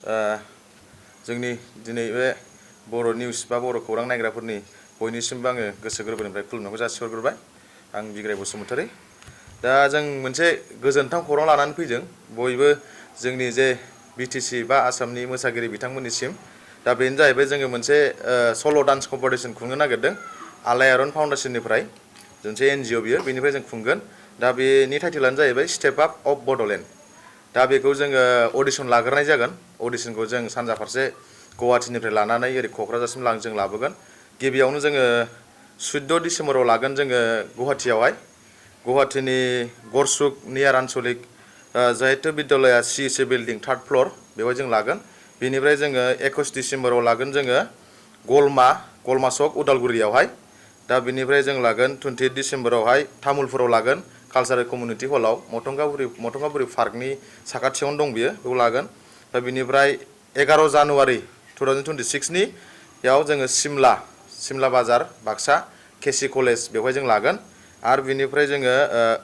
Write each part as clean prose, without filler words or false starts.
जोंनि दिनै बे बर' निउस बा बर' खौरां नायग्राफोरनि बयनिसिमबो आङो गोसो गोरबोनिफ्राय खुलुमनायखौ जासिहरग्रोबाय। आं बिग्राय बसुमतारी। दा जों मोनसे गोजोनथाव खौरां लानानै फैदों बयबो जोंनि जे बिटिसि बा आसामनि मोसागिरि बिथांमोननिसिम। दा बेनो जाहैबाय जोङो मोनसे सल' डान्स कम्पिटिसन खुंनो नागिरदों आलायारन फाउन्डेसननिफ्राय मोनसे NGO बियो बेनिफ्राय जों खुंगोन। दा बेनि टाइटेलानो जाहैबाय स्टेप आप अफ बड'लेण्ड। दा बेखौ जोङो अडिसन लाग्रोनाय जागोन। अडिसनखौ जों सानजा फारसे गुवाहाटिनिफ्राय लानानै ओरै क'क्राझारसिम जों लाबोगोन। गिबियावनो जोङो 14 डिसेम्बराव लागोन जोङो गुवाहाटियावहाय। गुवाहाटिनि गरसुक नियार आनसलिक जाहित्य बिद्यालया CEC बिल्डिं 3rd फ्ल'र बेवहाय जों लागोन। बेनिफ्राय जोङो 21 डिसेम्बराव लागोन जोङो गलमा चक उदालगुरियावहाय। दा बेनिफ्राय जों लागोन 28 डिसेम्बरावहाय तामुलपुराव लागोन कालसारेल कमिउनिटि हलाव मथंगाबुरि पार्कनि साखाथियावनो दं बियो बेयाव लागोन। दा बेनिफ्राय 11 जानुवारि 2026 याव जोङो सिमला बाजार बाक्सा केसि कलेज बेवहाय जों लागोन। आरो बिनिफ्राय जोङो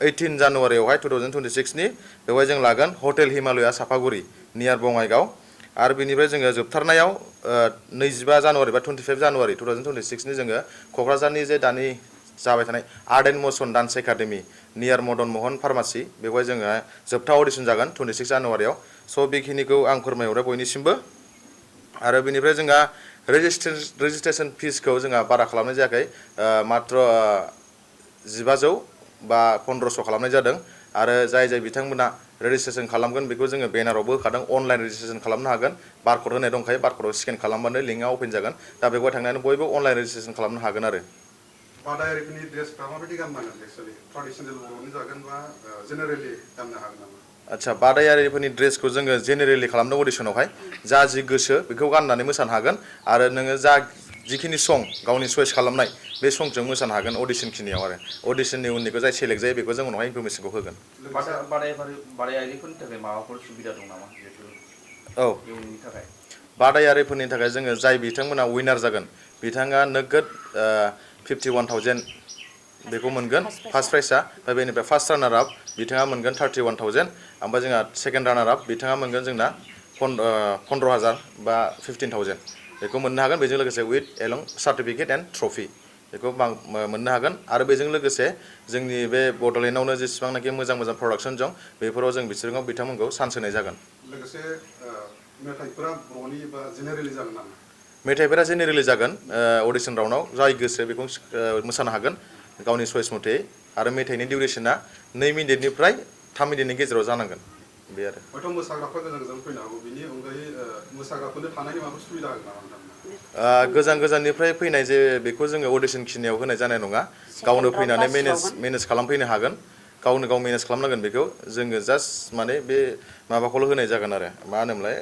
18 जानुवारियावहाय 2026 बेवहाय जों लागोन हटेल हिमालया सापागुरि नियार बङाइगाव। आरो बिनिफ्राय जोङो जोबथारनायाव 25 जानुवारि बा 25 जानुवारि 2026 जोङो क'क्राझारनि जे दानि जाबाय थानाय art and motion dance academy नियार मदन महन फार्मासि बेवहाय जोङो जोबथा अडिसन जागोन 26 जानुवारियाव। स' बेखिनिखौ आं फोरमायहरो बयनिसिमबो। आरो बेनिफ्राय जोंहा रेजिस्ट्रेसन फिसखौ जोंहा बारा खालामनाय जायाखै, मात्र 1500 बा 1500 खालामनाय जादों। आरो जाय बिथांमोना रेजिस्ट्रेसन खालामगोन बेखौ जोङो बेनारावबो होखादों अनलाइन रेजिस्ट्रेसन खालामनो हागोन। बारक'ड होनाय दंखायो, बारक'डआव स्केन खालामबानो लिंकआ अपेन जागोन। दा बेवहाय थांनानै बयबो अनलाइन रेजिस्ट्रेसन खालामनो हागोन आरो। बादायारिफोरनि ड्रेसफ्रा माबायदि गाननांगोन एक्सुवेलि ट्रेडिसनेल बर'नि जागोन बा जेनेरेलि गाननो हागोन नामा? आच्छा, बादायारिफोरनि ड्रेसखौ जोङो जेनेरेलि खालामदों अडिसनावहाय। जा जि गोसो बेखौ गाननानै मोसानो हागोन। आरो नोङो जिखिनि सं गावनि चइस खालामनाय बे संजों मोसानो हागोन अडिसन खिनियाव आरो। अडिसननि उननिखौ जाय सेलेक्ट जायो बेखौ जों उनावहाय इनफरमेसनखौ होगोन। बादायारिफोरनि थाखाय माबाफोर सुबिदा दं नामा जिहेतु औ, इयुननि थाखाय? बादायारिफोरनि थाखाय जोङो जाय बिथांमोना उइनार जागोन बिथाङा नोगोद 51,000 बेखौ मोनगोन फार्स्ट प्राइजआ। ओमफ्राय बेनिफ्राय फार्स्ट रानार आप बिथाङा मोनगोन 31,000। ओमफ्राय जोंहा सेकेन्ड रानार आप बिथाङा मोनगोन जोंना 15,000 बा 15,000 बेखौ मोननो हागोन। बेजों लोगोसे उइथ एलं सार्टिफिकेट एन्ड ट्रफि बेखौ मोननो हागोन। आरो बेजों लोगोसे जोंनि बे बड'लेण्डआवनो जेसेबांनाखि मोजां प्रडाक्सन दं बेफोराव जों बिथांमोनखौ चान्स होनाय जागोन। लोगोसे मेथाइफोरा बर'नि बा जेनेरेलि जागोन नामा? मेथाइफोरा जेनेरेलि जागोन। अडिसन राउन्डआव जाय गोसो बेखौ मोसानो हागोन गावनि चइस मथे। आरो मेथाइनि डिउरेसना 2 मिनिटनिफ्राय 3 मिनिटनि गेजेराव जानांगोन बे आरो। हयथ' मोसाग्राफ्रा गोजान गोजान फैनो हागौ, बिनि अनगायै मोसाग्राफोरनो थानायनि माबाफोर सुबिदा होगोन नामा नोंथांमोना? गोजान गोजाननिफ्राय फैनाय जे बेखौ जोङो अडिसन खिनियाव होनाय जानाय नङा। गावनो फैनानै मेनेज खालामफैनो हागोन। गावनो गाव मेनेज खालामनांगोन बेखौ। जोङो जास्ट माने बे माबाखौल' होनाय जागोन आरो मा होनोमोनलाय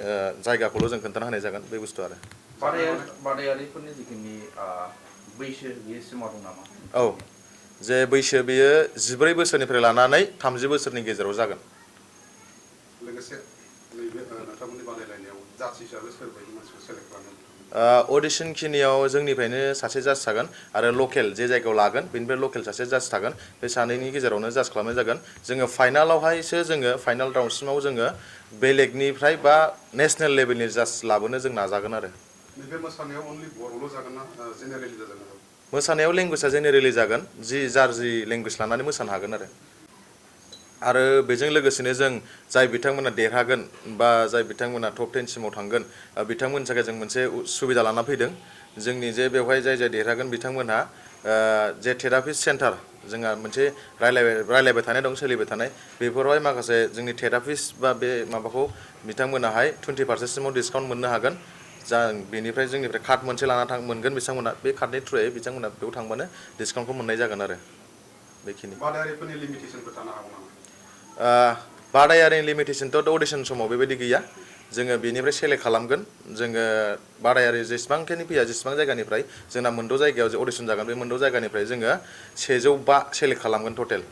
जायगाखौल' जों खोन्थाना होनाय जागोन बे बुस्थु आरो। बादायारिफोरनि जिखिनि बैसो बेयो सिमा दं नामा? औ, जे बैसो बेयो 14 बोसोरनिफ्राय लानानै 30 बोसोरनि गेजेराव जागोन। लोगोसे नैबे नोंथांमोननि बादायलायनायाव जाज हिसाबै सोरबायदि मानसिखौ सेलेक्ट खालामो? अडिसन खिनियाव जोंनिफ्रायनो सासे जाज थागोन आरो लकेल जे जायगायाव लागोन बेनिफ्राय लकेल सासे जाज थागोन। बे सानैनि गेजेरावनो जाज खालामनाय जागोन। जोङो फाइनालावहायसो जोङो फाइनाल राउन्डसिमाव जोङो बेलेगनिफ्राय बा नेसनेल लेभेलनि जाज लाबोनो जों नाजागोन आरो। नैबे मोसानायाव अनलि बर'ल' जागोन ना जेनेरेलि जागोन? मोसानायाव लेंगुवेजआ जेनेरेलि जागोन। जार जि लेंगुवेज लानानै मोसानो हागोन आरो। आरो बेजों लोगोसेनो जों जाय बिथांमोना देरहागोन बा जाय बिथांमोना टप 10 सिमाव थांगोन बिथांमोननि थाखाय जों मोनसे सुबिदा लाना फैदों। जोंनि जे बेवहाय जाय देरहागोन बिथांमोनहा जे थेरापिस्ट सेन्टार जोंहा मोनसे रायलायबाय थानाय दं, सोलिबाय थानाय बेफोरावहाय माखासे जोंनि थेरापिस्ट बा बे माबाखौ बिथांमोनाहाय 20% सिमाव डिसकाउन्ट मोननो हागोन। बेनिफ्राय जोंनिफ्राय कार्ड मोनसे लाना मोनगोन बिथांमोना। बे कार्डनि थ्रुयै बिथांमोना बेयाव थांबानो डिसकाउन्टखौ मोननाय जागोन आरो बेखिनि। बादायारिफोरनि लिमिटेसनफोर थानो हागौ नामा? बादायारिनि लिमिटेसनथ' अडिसन समाव बेबायदि गैया। जोङो बेनिफ्राय सेलेक्ट खालामगोन। जोङो बादायारि जेसेबांखिनि फैया जेसेबां जायगानिफ्राय जोंना 6 जायगायाव जे अडिसन जागोन बे 6 जायगानिफ्राय जोङो 105 सेलेक्ट खालामगोन टटेल।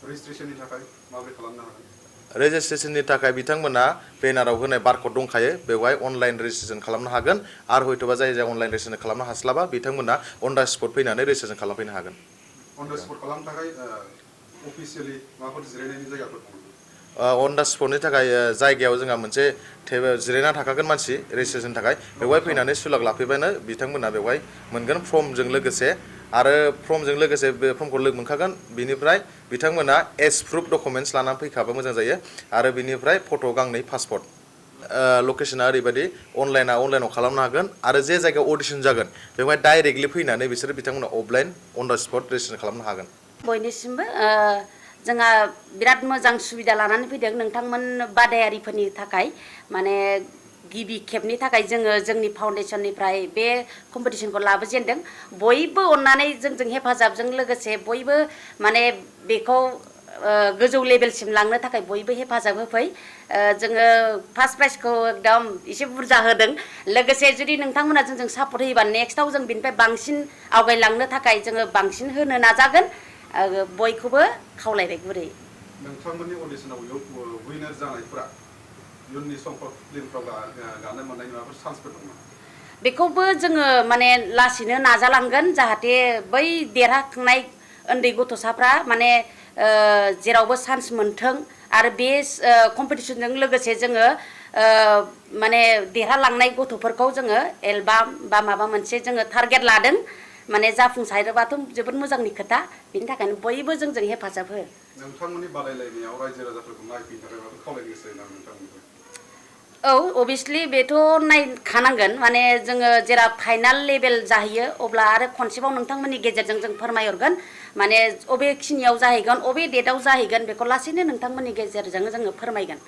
रेजिस्ट्रेसननि थाखाय माबोरै खालामनो हागोन? रेजिस्ट्रेसननि थाखाय बिथांमोना बेनाराव होनाय बारक'ड दंखायो बेवहाय अनलाइन रेजिस्ट्रेसन खालामनो हागोन। आरो हयथ'बा जाय अनलाइन रेजिस्ट्रेसन खालामनो हास्लाबा बिथांमोना अन दा स्पट फैनानै रेजिस्ट्रेसन खालामफैनो हागोन। अन दा स्पट खालामनो थाखाय अफिसियेलि माबाफोर जिरायनायनि जायगाफोर दङ? अन दा स्पटनि थाखाय जायगायाव जोंहा मोनसे जिरायना थाखागोन मानसि रेजिस्ट्रेसननि थाखाय बेवहाय फैनानै सुलाक लाफैबानो बिथांमोना बेवहाय मोनगोन फर्मजों लोगोसे आरो फर्मजों लोगोसे बे फर्मखौ लोगो मोनखागोन बिनिफ्राय बिथांमोना एज प्रुफ डकुमेन्टस लानानै फैखाबा मोजां जायो आरो बिनिफ्राय फट' गांनै पासपर्ट लकेसना ओरैबायदि अनलाइनाव खालामनो हागोन आरो जे जायगायाव अडिसन जागोन बेवहाय डाइरेक्टलि फैनानै बिसोरो बिथांमोना अफलाइन अन दा स्पट रेजिस्ट्रेसन खालामनो हागोन बयनिसिमबो जोंहा बिराद मोजां सुबिदा लानानै फैदों नोंथांमोन बादायारिफोरनि थाखाय माने गिबि खेबनि थाखाय जोङो जोंनि फाउन्डेसननिफ्राय बे कम्पिटिसनखौ लाबोजेनदों बयबो अननानै जोंजों हेफाजाबजों लोगोसे बयबो माने बेखौ गोजौ लेभेलसिम लांनो थाखाय बयबो हेफाजाब होफै जोङो फार्स्ट प्राइजखौ एकदम एसे बुरजा होदों लोगोसे जुदि नोंथांमोना जोंजों सापर्ट होयोबा नेक्स्टआव जों बिनिफ्राय बांसिन आवगायलांनो थाखाय जोङो बांसिन होनो नाजागोन बयखौबो खावलायबाय गुरै नोंथांमोननि अडिसनाव उइनार जानायफोरा इयुननि समफोर फिल्मफ्राव गानो मोननायनि माबाफोर चान्सफोर दं नामा बेखौबो जोङो माने लासैनो नाजालांगोन जाहाथे बै देरहाखांनाय उन्दै गथ'साफ्रा माने जेरावबो चान्स मोनथों आरो बे कम्पिटिसनजों लोगोसे जोङो माने देरहालांनाय गथ'फोरखौ जोङो एलबाम बा माबा मोनसे जोङो टारगेट लादों माने जाफुंसारोबाथ' जोबोद मोजांनि खोथा बेनि थाखायनो बयबो जोंजों हेफाजाब हो नोंथांमोननि बादायलायनायाव रायजो राजाफोरखौ नायफैनो थाखाय माबाफोर खावलायनो गोसो ना नोंथांमोननिफ्राय औ अभियासलि बेथ' नायखानांगोन माने जोङो जेराव फाइनाल लेभेल जाहैयो अब्ला आरो खनसेबाव नोंथांमोननि गेजेरजों जों फोरमायहरगोन माने अबेखिनियाव जाहैगोन अबे डेटआव जाहैगोन बेखौ लासैनो नोंथांमोननि गेजेरजों जोङो फोरमायगोन